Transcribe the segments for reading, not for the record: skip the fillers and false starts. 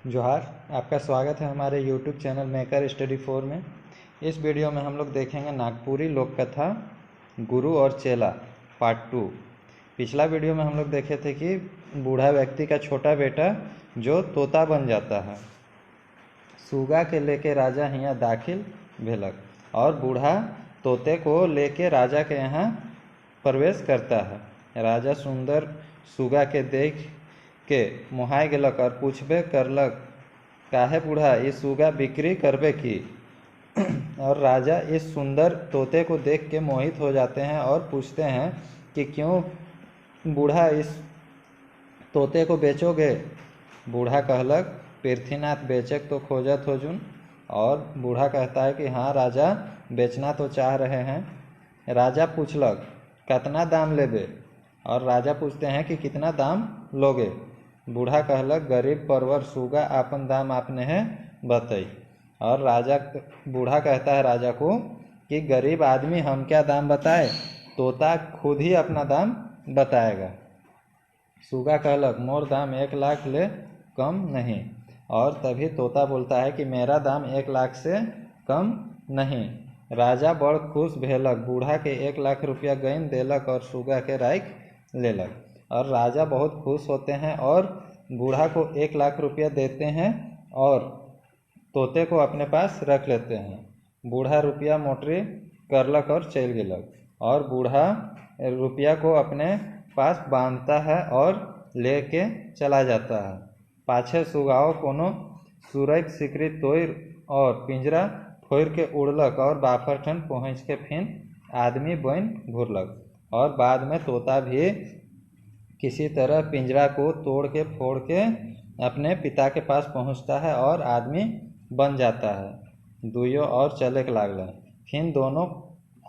जोहार। आपका स्वागत है हमारे YouTube चैनल मेकर स्टडी 4 में। इस वीडियो में हम लोग देखेंगे नागपुरी लोक कथा गुरु और चेला पार्ट 2। पिछला वीडियो में हम लोग देखे थे कि बूढ़ा व्यक्ति का छोटा बेटा जो तोता बन जाता है, सुगा के लेके राजा हियाँ दाखिल भेलक और बूढ़ा तोते को लेके राजा के यहाँ प्रवेश करता है। राजा सुंदर सुगा के देख के मोहाय गेलक और पूछबे करलक, काहे बूढ़ा ये सुगा बिक्री करबे की। और राजा इस सुंदर तोते को देख के मोहित हो जाते हैं और पूछते हैं कि क्यों बूढ़ा इस तोते को बेचोगे। बूढ़ा कहलक, पृथ्वीनाथ बेचक तो खोजत हो जुन। और बूढ़ा कहता है कि हाँ राजा, बेचना तो चाह रहे हैं। राजा पूछलक, कितना दाम लेबे। और राजा पूछते हैं कि कितना दाम लोगे। बूढ़ा कहलक, गरीब परवर सुगा आपन दाम आपने है बताई। और बूढ़ा कहता है राजा को कि गरीब आदमी हम क्या दाम बताए, तोता खुद ही अपना दाम बताएगा। सुगा कहलक, मोर दाम 1 लाख ले कम नहीं। और तभी तोता बोलता है कि मेरा दाम 1 लाख से कम नहीं। राजा बड़ खुश भेलक, बूढ़ा के 1 लाख रुपया गैन देलक और सुगा के राख लेलक। और राजा बहुत खुश होते हैं और बूढ़ा को 1 लाख रुपया देते हैं और तोते को अपने पास रख लेते हैं। बूढ़ा रुपया मोटरी करलक और चल गेलक। और बूढ़ा रुपया को अपने पास बांधता है और लेके चला जाता है। पाछे सुगाओ कोनो सुरैक सिकरी तोड़ और पिंजरा फोड़ के उड़लक और बाफर ठन पहुँच के फिर आदमी बन घुरलक। और बाद में तोता भी किसी तरह पिंजरा को तोड़ के फोड़ के अपने पिता के पास पहुंचता है और आदमी बन जाता है। दुइयों और चले के लागल। फिर दोनों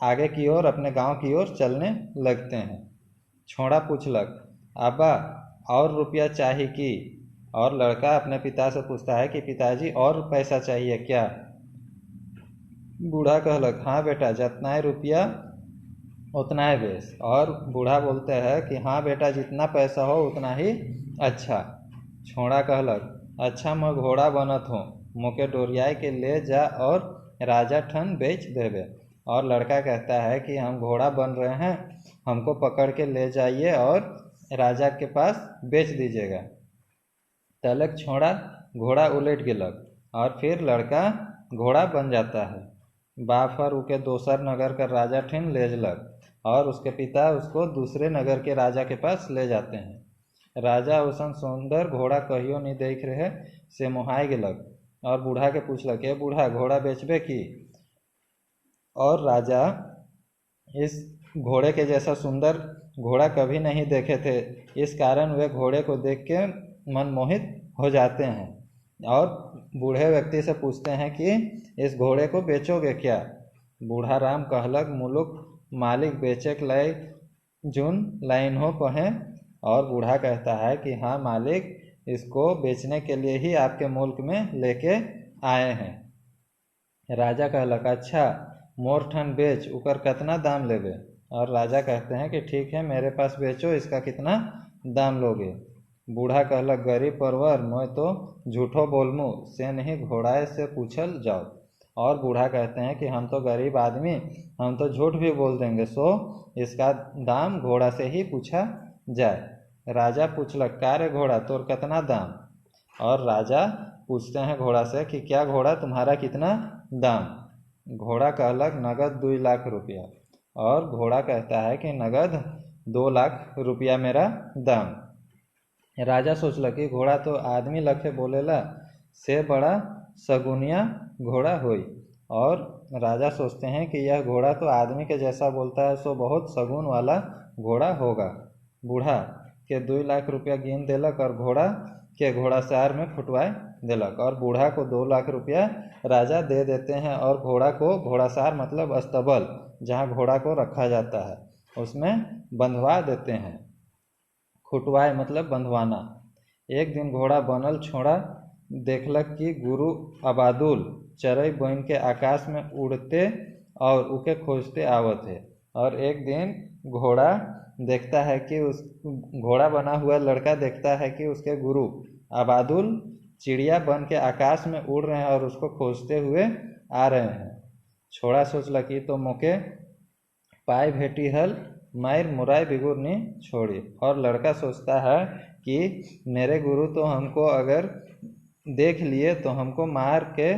आगे की ओर अपने गांव की ओर चलने लगते हैं। छोड़ा पूछलक, अब्बा और रुपया चाहिए कि। और लड़का अपने पिता से पूछता है कि पिताजी और पैसा चाहिए क्या। बूढ़ा कहलक, हाँ बेटा, जितना ही रुपया उतना ही बेस। और बूढ़ा बोलते हैं कि हाँ बेटा, जितना पैसा हो उतना ही अच्छा। छोड़ा कहलक, अच्छा मैं घोड़ा बनत हूँ, मोके डोरियाई के ले जा और राजा ठन बेच देवे। और लड़का कहता है कि हम घोड़ा बन रहे हैं, हमको पकड़ के ले जाइए और राजा के पास बेच दीजिएगा। तलक छोड़ा घोड़ा उलट गेलक और फिर लड़का घोड़ा बन जाता है। बाफर उके दोसर नगर का राजा ठिन ले जलक और उसके पिता उसको दूसरे नगर के राजा के पास ले जाते हैं। राजा उसन सुंदर घोड़ा कहियो नहीं देख रहे से मोहाय गेलक और बूढ़ा के पूछलक, ए बूढ़ा, घोड़ा बेचबे की। और राजा इस घोड़े के जैसा सुंदर घोड़ा कभी नहीं देखे थे, इस कारण वे घोड़े को देख के मनमोहित हो जाते हैं और बूढ़े व्यक्ति से पूछते हैं कि इस घोड़े को बेचोगे क्या। बूढ़ा राम कहलक, मुलुक मालिक बेचक लाई जुन लाइन हो पहे। और बूढ़ा कहता है कि हाँ मालिक, इसको बेचने के लिए ही आपके मुल्क में लेके आए हैं। राजा कहलक, अच्छा मोर ठन बेच, उकर कितना दाम लेबे। और राजा कहते हैं कि ठीक है, मेरे पास बेचो, इसका कितना दाम लोगे। बूढ़ा कहलक, गरीब परवर, मैं तो झूठो बोलमू से नहीं घोड़ाए से पूछल जाओ। और बूढ़ा कहते हैं कि हम तो गरीब आदमी, हम तो झूठ भी बोल देंगे, सो इसका दाम घोड़ा से ही पूछा जाए। राजा पूछलक, का रे घोड़ा, तोर कितना दाम। और राजा पूछते हैं घोड़ा से कि क्या घोड़ा, तुम्हारा कितना दाम। घोड़ा कहलक, नगद 2 लाख रुपया। और घोड़ा कहता है कि नगद 2 लाख रुपया मेरा दाम। राजा सोचलक कि घोड़ा तो आदमी लखे बोलेला, से बड़ा सगुनिया घोड़ा होई। और राजा सोचते हैं कि यह घोड़ा तो आदमी के जैसा बोलता है, सो बहुत सगुन वाला घोड़ा होगा। बूढ़ा के 2 लाख रुपया गिन देलक और घोड़ा के घोड़ासार में फुटवाए देलक। और बूढ़ा को 2 लाख रुपया राजा दे देते हैं और घोड़ा को घोड़ासार मतलब अस्तबल, जहाँ घोड़ा को रखा जाता है, उसमें बंधवा देते हैं। खुटवाए मतलब बंधवाना। एक दिन घोड़ा बनल छोड़ा देखलक कि गुरु अबादुल चरई बन के आकाश में उड़ते और उके खोजते आवत है। और एक दिन घोड़ा देखता है कि उस घोड़ा बना हुआ लड़का देखता है कि उसके गुरु अबादुल चिड़िया बन के आकाश में उड़ रहे हैं और उसको खोजते हुए आ रहे हैं। छोड़ा सोचल कि तो मोके पाई भेटी हल मायर मुराई बिगुरनी छोड़ी। और लड़का सोचता है कि मेरे गुरु तो हमको अगर देख लिए तो हमको मार के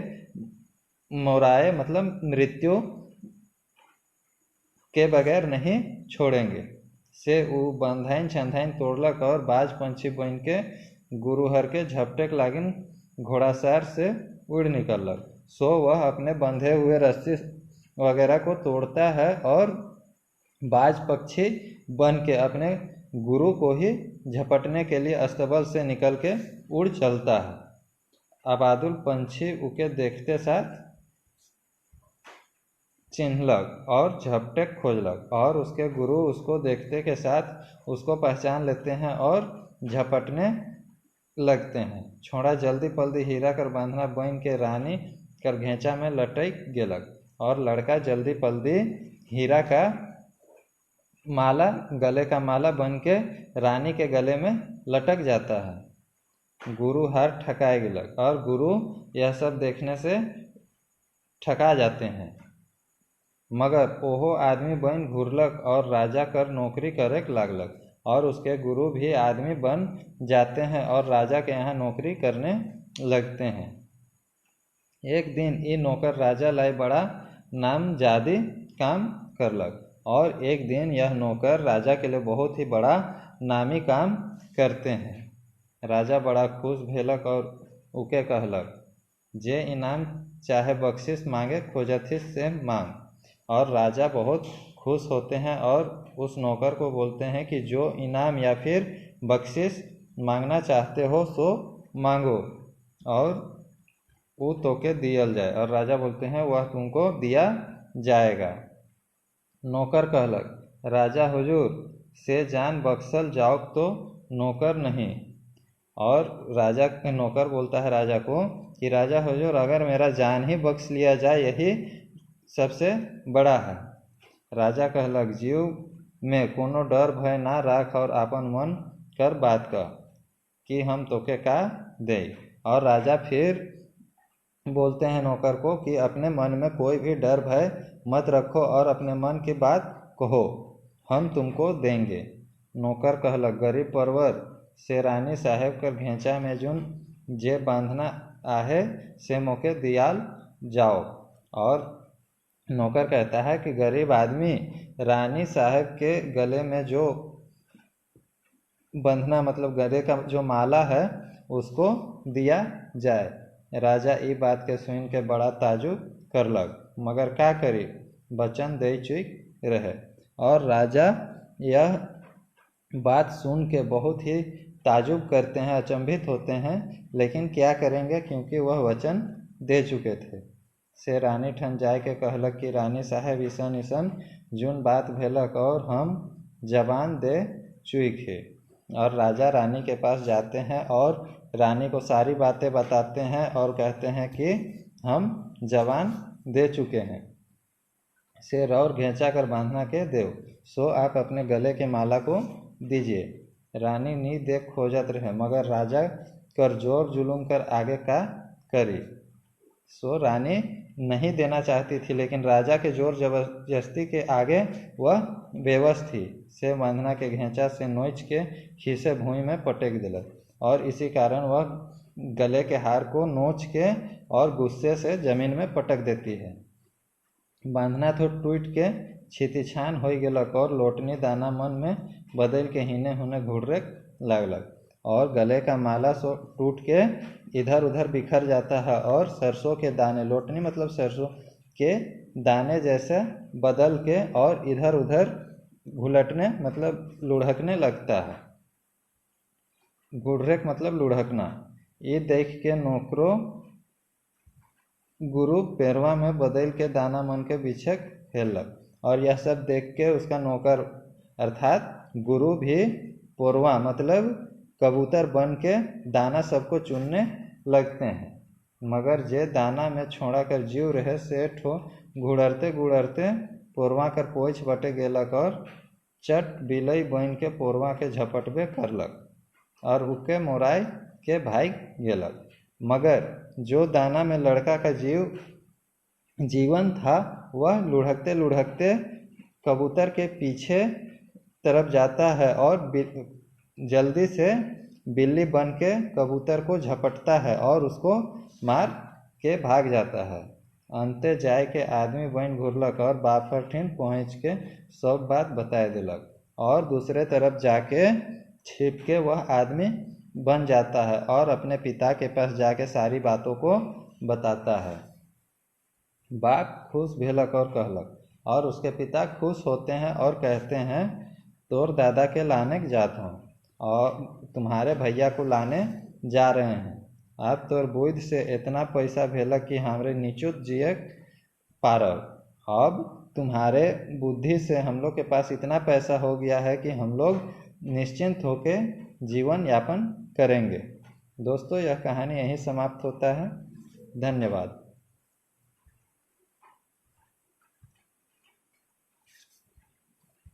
मुराए मतलब मृत्यु के बगैर नहीं छोड़ेंगे। से वो बंधाइन छंधाइन तोड़लक और बाज पंछी बन के गुरुहर के झपटेक लागिन घोड़ासवार से उड़ निकलक। सो वह अपने बंधे हुए रस्सी वगैरह को तोड़ता है और बाज पक्षी बन के अपने गुरु को ही झपटने के लिए अस्तबल से निकल के उड़ चलता है। अबादुल पंछी उके देखते साथ चिन्हलक और झपटे खोजलक और उसके गुरु उसको देखते के साथ उसको पहचान लेते हैं और झपटने लगते हैं। छोड़ा जल्दी पल्दी हीरा कर बांधना बन के रानी कर घेंचा में लटक गेलक और लड़का जल्दी पल्दी हीरा का माला गले का माला बन के रानी के गले में लटक जाता है। गुरु हार ठकाए गेलक और गुरु यह सब देखने से ठका जाते हैं। मगर ओहो आदमी बन घुरलक और राजा कर नौकरी करे लागलक और उसके गुरु भी आदमी बन जाते हैं और राजा के यहाँ नौकरी करने लगते हैं। एक दिन ये नौकर राजा लाई बड़ा नामजादी काम करलक और एक दिन यह नौकर राजा के लिए बहुत ही बड़ा नामी काम करते हैं। राजा बड़ा खुश भेलक और उके कहलक जे इनाम चाहे बख्शिश मांगे खोजथिस से मांग। और राजा बहुत खुश होते हैं और उस नौकर को बोलते हैं कि जो इनाम या फिर बख्शिश मांगना चाहते हो सो मांगो और वो तोके दियल जाए। और राजा बोलते हैं वह तुमको दिया जाएगा। नौकर कहलक राजा हुजूर से जान बख्शल जाओ तो नौकर नहीं। और राजा के नौकर बोलता है राजा को कि राजा हुजूर अगर मेरा जान ही बख्श लिया जाए यही सबसे बड़ा है। राजा कहलक जीव में कोनो डर भय ना राख और अपन मन कर बात कह कि हम तोके का दे। और राजा फिर बोलते हैं नौकर को कि अपने मन में कोई भी डर भय मत रखो और अपने मन की बात कहो, हम तुमको देंगे। नौकर कहलक गरीब परवर से रानी साहेब कर घेंचा में जुन जे बांधना आहे से मोके दियाल जाओ। और नौकर कहता है कि गरीब आदमी रानी साहब के गले में जो बंधना मतलब गले का जो माला है उसको दिया जाए। राजा ये बात के सुन के बड़ा ताजुब करलक मगर का करी वचन दे चुक रहे। और राजा यह बात सुन के बहुत ही ताजुब करते हैं, अचंभित होते हैं, लेकिन क्या करेंगे क्योंकि वह वचन दे चुके थे। से रानी ठन जाए के कहलक कि रानी साहब ईसन ईसन जुन बात भेलक और हम जबान दे चुक है। और राजा रानी के पास जाते हैं और रानी को सारी बातें बताते हैं और कहते हैं कि हम जबान दे चुके हैं। से रौर घेंचा कर बांधना के देव सो आप अपने गले के माला को दीजिए। रानी नी देख खोजत रहे मगर राजा कर जोर जुलूम कर आगे का करी। सो रानी नहीं देना चाहती थी लेकिन राजा के जोर जबरदस्ती के आगे वह बेबस थी। से बांधना के घेंचा से नोच के खीसे भूमि में पटक दिलक और इसी कारण वह गले के हार को नोच के और गुस्से से जमीन में पटक देती है। बांधना तो टूट के छितिछान हो गेलक और लोटनी दाना मन में बदल के हिने हुने घूरे लगलक और गले का माला सो टूट के इधर उधर बिखर जाता है और सरसों के दाने, लोटनी मतलब सरसों के दाने जैसे बदल के और इधर उधर घुलटने मतलब लुढ़कने लगता है। घुड़रेक मतलब लुढ़कना। ये देख के नौकरों गुरु पेरवा में बदल के दाना मन के पीछे खेलक और यह सब देख के उसका नौकर अर्थात गुरु भी पोरवा मतलब कबूतर बन के दाना सबको चुनने लगते हैं। मगर जे दाना में छोड़ा कर जीव रहे से ठो गुड़रते गुड़रते पोरवा कर पोछ बटे गेलक और चट बिलई बन के पोरवा के झपटबे करलक और उके मोराय के भाग गेलक। मगर जो दाना में लड़का का जीवन था वह लुढ़कते लुढ़कते कबूतर के पीछे तरफ जाता है और जल्दी से बिल्ली बन के कबूतर को झपटता है और उसको मार के भाग जाता है। अंते जाय के आदमी बन घुरलक और बापर ठिन पहुँच के सब बात बताए दिलक और दूसरे तरफ जाके छिप के वह आदमी बन जाता है और अपने पिता के पास जाके सारी बातों को बताता है। बाप खुश भेलक और कहलक और उसके पिता खुश होते हैं और कहते हैं तोर दादा के लाने जात हूँ और तुम्हारे भैया को लाने जा रहे हैं। अब तोर बुद्धि से इतना पैसा भेलक कि हमरे निचुत जिए पारब। अब तुम्हारे बुद्धि से हम लोग के पास इतना पैसा हो गया है कि हम लोग निश्चिंत होके जीवन यापन करेंगे। दोस्तों, यह कहानी यहीं समाप्त होता है। धन्यवाद।